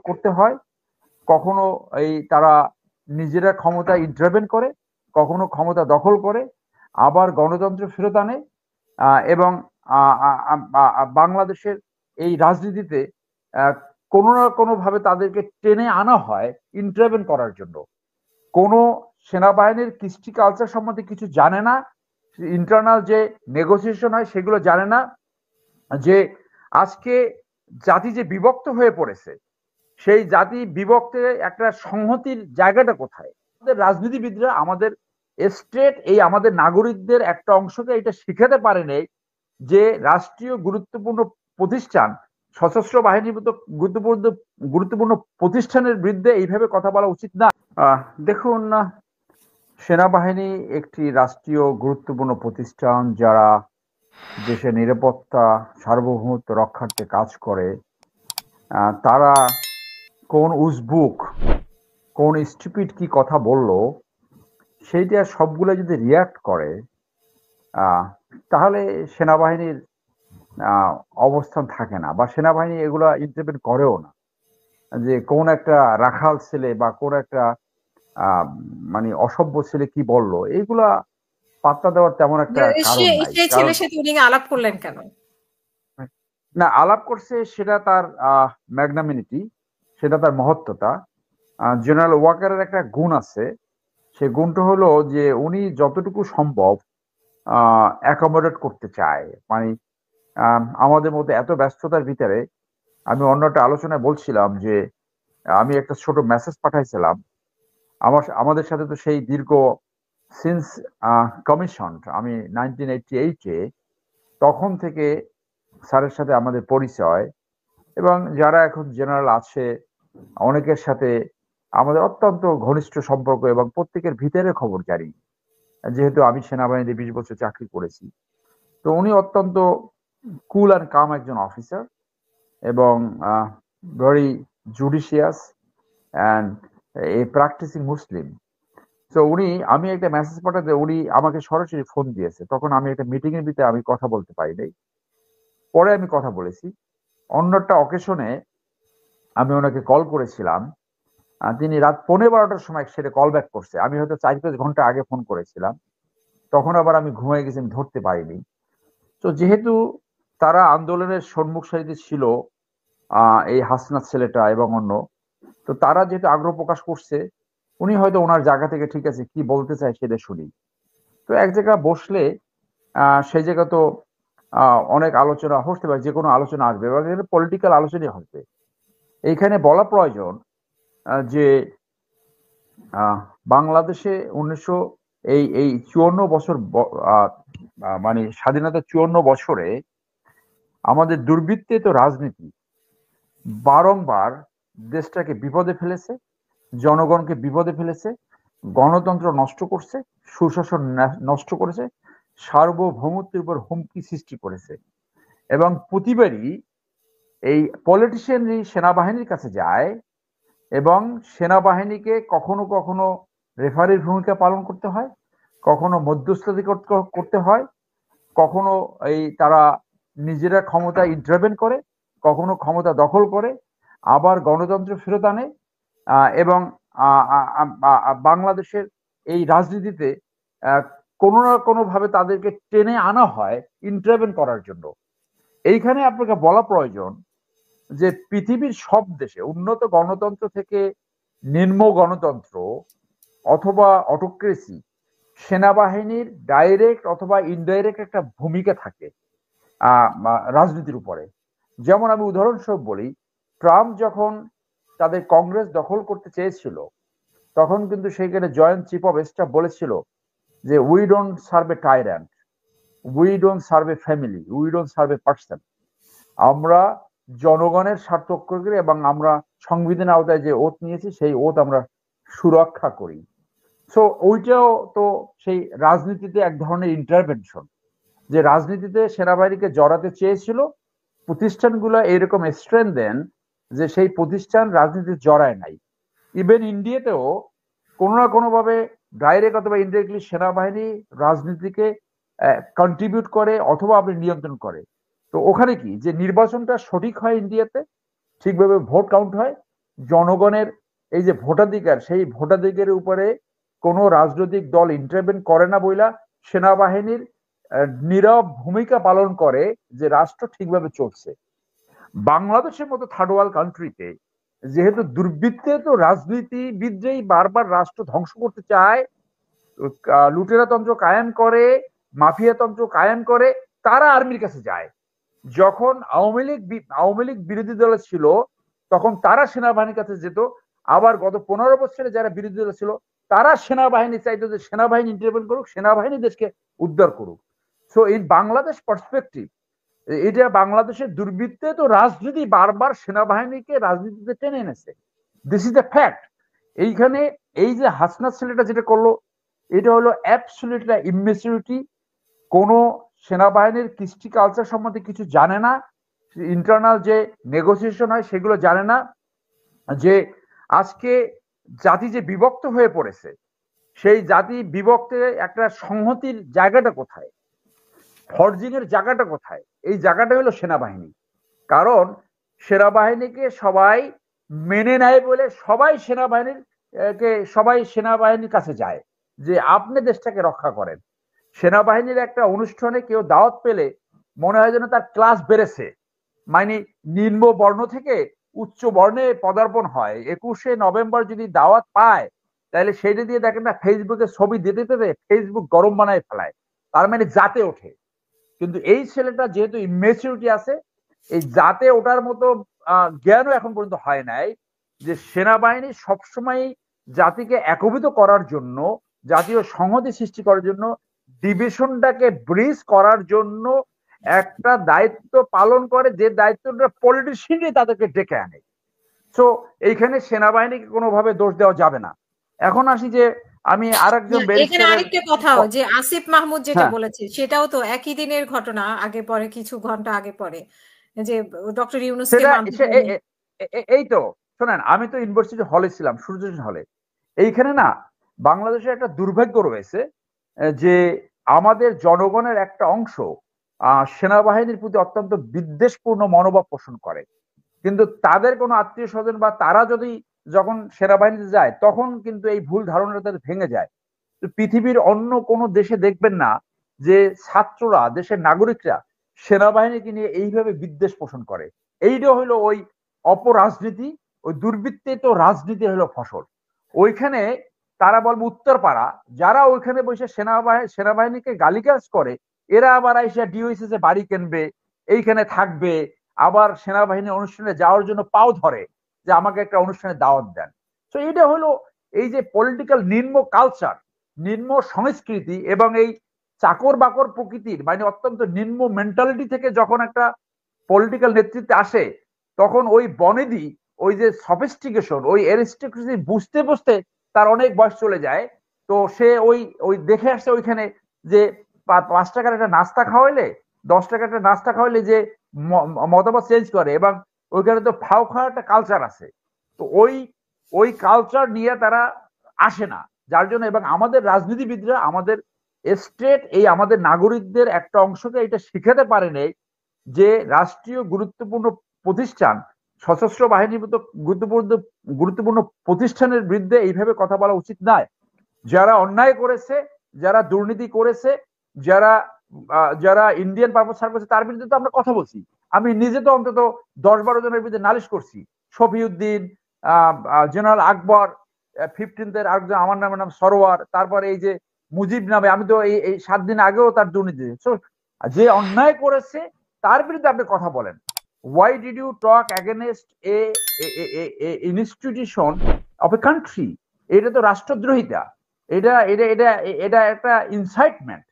করতে হয়, কখনো এই তারা নিজেরা ক্ষমতায় ইন্টারভেন করে, কখনো ক্ষমতা দখল করে, আবার গণতন্ত্র ফেরত আনে। এবং বাংলাদেশের এই রাজনীতিতে কোনো না কোনোভাবে তাদেরকে টেনে আনা হয় ইন্টারভেন করার জন্য। কোনো সেনাবাহিনীর কৃষ্টি কালচার সম্বন্ধে কিছু জানে না, ইন্টারনাল যে নেগোসিয়েশন হয় সেগুলো জানে না, যে আজকে জাতি যে বিভক্ত হয়ে পড়েছে, সেই জাতি বিভক্তে একটা সংহতির জায়গাটা কোথায়? আমাদের রাজনীতিবিদরা আমাদের স্টেট এই আমাদের নাগরিকদের একটা অংশকে এটা শিখাতে পারেনি যে রাষ্ট্রীয় গুরুত্বপূর্ণ প্রতিষ্ঠান, সশস্ত্র বাহিনীর মতো গুরুত্বপূর্ণ গুরুত্বপূর্ণ প্রতিষ্ঠানের বিরুদ্ধে এইভাবে কথা বলা উচিত না। দেখুন, সেনাবাহিনী একটি রাষ্ট্রীয় গুরুত্বপূর্ণ প্রতিষ্ঠান যারা দেশের নিরাপত্তা সার্বভৌমত্ব রক্ষার্থে কাজ করে। তারা কোন উজবুক কোন স্টুপিড কি কথা বলল সেইটা সবগুলো যদি রিয়াক্ট করে, তাহলে সেনাবাহিনীর অবস্থান থাকে না, বা সেনাবাহিনী এগুলা ইন্টারভেন করেও না। যে কোন একটা রাখাল ছেলে বা কোন একটা মানে অসভ্য ছেলে কি বলল, এইগুলা পাত্তা দেওয়ার তেমন একটা কারণ নাই। সেই কারণ ছেলের সাথে উনি আলাপ করলেন কেন? না, আলাপ করছে সেটা তার ম্যাগনামিনিটি, সেটা তার মহত্বতা। জেনারেল ওয়াকারের একটা গুণ আছে, সে গুণটা হলো যে উনি যতটুকু সম্ভব অ্যাকোমোডেট করতে চায়। মানে আমাদের মধ্যে এত ব্যস্ততার ভিতরে, আমি অন্য একটা আলোচনায় বলছিলাম যে আমি একটা ছোট মেসেজ পাঠাইছিলাম। আমাদের সাথে তো সেই দীর্ঘ সিন্স কমিশন, আমি 1988-এ তখন থেকে স্যারের সাথে আমাদের পরিচয়, এবং যারা এখন জেনারেল আছে অনেকের সাথে আমাদের অত্যন্ত ঘনিষ্ঠ সম্পর্ক, এবং প্রত্যেকের ভিতরের খবর জানি, যেহেতু আমি সেনাবাহিনীতে 20 বছর চাকরি করেছি। তো উনি অত্যন্ত কুল অ্যান্ড কাম একজন অফিসার, এবং very judicious and a practising Muslim. তো আমি একটা মেসেজ পাঠাতে উনি আমাকে সরাসরি ফোন দিয়েছে, তখন আমি একটা মিটিং এর ভিতরে আমি কথা বলতে পারি নাই। পরে আমি কথা বলেছি অন্য একটা অকেশনে, আমি ওনাকে কল করেছিলাম। তিনি রাত 12:15টার সময় সেটা কল ব্যাক করছে। আমি হয়তো 4-5 ঘন্টা আগে ফোন করেছিলাম, তখন আবার আমি ঘুমিয়ে গেছি, আমি ধরতে পারিনি। তো যেহেতু তারা আন্দোলনের সম্মুখ সারিতে ছিল, এই হাসনাত ছেলেটা এবং অন্য, তো তারা যেহেতু আগ্রহ প্রকাশ করছে, উনি হয়তো ওনার জায়গা থেকে ঠিক আছে কি বলতে চায় সেটা শুনি। তো এক জায়গায় বসলে সেই জায়গা তো অনেক আলোচনা হতে পারে, যে কোনো আলোচনা আসবে, এবং পলিটিক্যাল আলোচনাই হবে। এইখানে বলা প্রয়োজন যে বাংলাদেশে 1900 এই এই 54 বছর মানে স্বাধীনতা 54 বছরে আমাদের দুর্বৃত্তায়িত রাজনীতি বারংবার দেশটাকে বিপদে ফেলেছে, জনগণকে বিপদে ফেলেছে, গণতন্ত্র নষ্ট করছে, সুশাসন নষ্ট করেছে, সার্বভৌমত্বের উপর হুমকি সৃষ্টি করেছে। এবং প্রতিবারই এই পলিটিশিয়ানই সেনাবাহিনীর কাছে যায়, এবং সেনাবাহিনীকে কখনো কখনো রেফারির ভূমিকা পালন করতে হয়, কখনো মধ্যস্থতা করতে হয়, কখনো তারা নিজেরা ক্ষমতায় ইন্টারভেন করে, কখনো ক্ষমতা দখল করে, আবার গণতন্ত্র ফেরত আনে। এবং বাংলাদেশের এই রাজনীতিতে কোনো না কোনোভাবে তাদেরকে টেনে আনা হয় ইন্টারভেন করার জন্য। এইখানে আপনাকে বলা প্রয়োজন যে পৃথিবীর সব দেশে উন্নত গণতন্ত্র থেকে নিম্ন গণতন্ত্র অথবা অটোক্রেসি, সেনাবাহিনীর ডাইরেক্ট অথবা ইনডাইরেক্ট একটা ভূমিকা থাকে রাজনীতির উপরে। যেমন আমি উদাহরণস্বরূপ বলি, ট্রাম্প যখন তাদের কংগ্রেস দখল করতে চেয়েছিল, তখন কিন্তু সেইখানে জয়েন্ট চিফ অফ স্টাফ বলেছিল যে we don't serve A টাইরান্ট, we don't serve A family, we don't serve a person. আমরা জনগণের স্বার্থ রক্ষা করি, এবং আমরা সংবিধানের আওতায় যে ওত নিয়েছি সেই ওত আমরা সুরক্ষা করি। সো ওইটাও তো সেই রাজনীতিতে এক ধরনের ইন্টারভেনশন, যে রাজনীতিতে সেনাবাহিনীকে জড়াতে চেয়েছিল, প্রতিষ্ঠানগুলো এইরকম স্ট্রেন্থ দেন যে সেই প্রতিষ্ঠান রাজনীতিতে জড়ায় নাই। ইভেন ইন্ডিয়াতেও কোনো না কোনোভাবে ডাইরেক্ট অথবা ইনডাইরেক্টলি সেনাবাহিনী রাজনীতিকে কন্ট্রিবিউট করে অথবা আপনি নিয়ন্ত্রণ করে। তো ওখানে কি যে নির্বাচনটা সঠিক হয় ইন্ডিয়াতে, ঠিকভাবে ভোট কাউন্ট হয়, জনগণের এই যে ভোটাধিকার, সেই ভোটাধিকারের উপরে কোনো রাজনৈতিক দল ইন্টারভেন করে না বইলা সেনাবাহিনীর নীরব ভূমিকা পালন করে যে রাষ্ট্র ঠিকভাবে চলছে। বাংলাদেশের মতো থার্ড ওয়ার্ল্ড কান্ট্রিতে যেহেতু দুর্বৃত্তে তো রাজনীতিবিদরাই বারবার রাষ্ট্র ধ্বংস করতে চায়, লুটেরাতন্ত্র কায়েম করে, মাফিয়াতন্ত্র কায়েম করে, তারা আর্মির কাছে যায়। যখন আওয়ামী লীগ বিরোধী দলে ছিল তখন তারা সেনাবাহিনীর কাছে যেত। আবার গত 15 বছরে যারা বিরোধী দলে ছিল তারা সেনাবাহিনী চাইতো যে সেনাবাহিনী ইন্টারভেন করুক, সেনাবাহিনী দেশকে উদ্ধার করুক। সো ইন বাংলাদেশ পার্সপেক্টিভ, এটা বাংলাদেশের দুর্বৃত্তে তো রাজনীতি বারবার সেনাবাহিনীকে রাজনীতিতে টেনে এনেছে। This is the fact. এইখানে এই যে হাসনাত ছেলেটা যেটা করলো, এটা হলো অ্যাবসলিউটলি ইম্যাচুরিটি। কোনো সেনাবাহিনীর কৃষ্টি কালচার সম্বন্ধে কিছু জানে না, ইন্টারনাল যে নেগোসিয়েশন হয় সেগুলো জানে না, যে আজকে জাতি যে বিভক্ত হয়ে পড়েছে, সেই জাতি বিভক্তে একটা সংহতির জায়গাটা কোথায়, ফরজিং এর জায়গাটা কোথায়? এই জায়গাটা হলো সেনাবাহিনী। কারণ সেনাবাহিনীকে সবাই মেনে নেয় বলে সবাই সেনাবাহিনীর কাছে যায় যে আপনি দেশটাকে রক্ষা করেন। সেনাবাহিনীর একটা অনুষ্ঠানে কেউ দাওয়াত পেলে মনে হয় যেন তার ক্লাস বেড়েছে, মানে নিম্ন বর্ণ থেকে উচ্চ বর্ণে পদার্পণ হয়। 21শে নভেম্বর যদি দাওয়াত পায় তাহলে সেইটা দিয়ে দেখেন না, ফেসবুকে ছবি দিতে দিতে ফেসবুক গরম বানায় ফেলায়, তার মানে জাতে ওঠে। কিন্তু এই ছেলেটা যেহেতু ইমেচিউরিটি আছে, এই জাতে ওঠার মতো জ্ঞানও এখন পর্যন্ত হয় নাই, যে সেনাবাহিনী সবসময় জাতিকে একীভূত করার জন্য, জাতীয় সংহতি সৃষ্টি করার জন্য, ডিভিশনটাকে ব্রিজ করার জন্য একটা দায়িত্ব পালন করে, যে দায়িত্বটা পলিটিশিয়ানই তাদেরকে ডেকে আনে। সো এইখানে সেনাবাহিনীকে কোনোভাবে দোষ দেওয়া যাবে না। এখন আসি যে আমি আরেকজন এখানে আরেকটা কথাও যে আসিফ মাহমুদ যেটা বলেছে সেটাও তো একই দিনের ঘটনা, আগে পরে কিছু ঘন্টা আগে পরে, যে ডক্টর ইউনূসকে এই তো শোনেন, আমি তো ইউনিভার্সিটি হলে ছিলাম, সূর্য হলে। এইখানে না বাংলাদেশে একটা দুর্ভাগ্য রয়েছে যে আমাদের জনগণের একটা অংশ সেনাবাহিনীর প্রতি অত্যন্ত বিদ্বেষপূর্ণ মনোভাব পোষণ করে। কিন্তু তাদের কোনো আত্মীয় স্বজন বা তারা যদি যখন সেনাবাহিনীতে যায় তখন কিন্তু এই ভুল ধারণাটা তাদের ভেঙে যায়। তো পৃথিবীর অন্য কোনো দেশে দেখবেন না যে ছাত্ররা, দেশের নাগরিকরা সেনাবাহিনীকে নিয়ে এইভাবে বিদ্বেষ পোষণ করে। এইটা হলো ওই অপরাজনীতি, ওই দুর্বৃত্তিত রাজনীতি হলো ফসল। ওইখানে তারা বলবে উত্তরপাড়া, যারা ওইখানে বসে সেনাবাহিনীকে গালিগালাজ করে, এরা আবার আইসা ডিওএসএস এ বাড়ি কিনবে, এইখানে থাকবে, আবার সেনাবাহিনী অনুষ্ঠানে যাওয়ার জন্য পাও ধরে যে আমাকে একটা অনুষ্ঠানে দাওয়াত দেন। তো এটা হলো এই যে পলিটিক্যাল নিম্ন কালচার, নিম্ন সংস্কৃতি এবং এই চাকর বাকর প্রকৃতির, মানে অত্যন্ত নিম্ন মেন্টালিটি থেকে যখন একটা পলিটিক্যাল নেতৃত্বে আসে তখন ওই বনেদি, ওই যে সফিস্টিকেশন, ওই অ্যারিস্টোক্রেসি বুঝতে বুঝতে তার অনেক বয়স চলে যায়। তো সে ওই ওই দেখে আসছে ওইখানে যে 5 টাকার একটা নাস্তা খাওয়াইলে, 10 টাকার একটা নাস্তা খাওয়াইলে যে মতামত চেঞ্জ করে, এবং ওইখানে তো ফাও খাওয়ার একটা কালচার আছে। তো ওই ওই কালচার নিয়ে তারা আসে না, যার জন্য এবং আমাদের রাজনীতিবিদরা, আমাদের স্টেট, এই আমাদের নাগরিকদের একটা অংশকে এটা শিখাতে পারেনি যে রাষ্ট্রীয় গুরুত্বপূর্ণ প্রতিষ্ঠান, সশস্ত্র বাহিনীর মতো গুরুত্বপূর্ণ প্রতিষ্ঠানের বিরুদ্ধে এইভাবে কথা বলা উচিত নয়। যারা অন্যায় করেছে, যারা দুর্নীতি করেছে, যারা যারা ইন্ডিয়ান পারপাস সার্ভ করেছে, তার বিরুদ্ধে তো আমরা কথা বলছি। আমি নিজে তো অন্তত 10-12 জনের বিরুদ্ধে নালিশ করছি। শফিউদ্দিন, জেনারেল আকবর, 15th আরেকজন আমার নাম সরোয়ার, তারপরে এই যে মুজিব নামে, আমি তো এই 7 দিন আগেও তার দুর্নীতি। যে অন্যায় করেছে তার বিরুদ্ধে আপনি কথা বলেন। Why did you talk against a institution of a country? এটা তো রাষ্ট্রদ্রোহিতা, এটা এটা এটা এটা একটা ইনসাইটমেন্ট।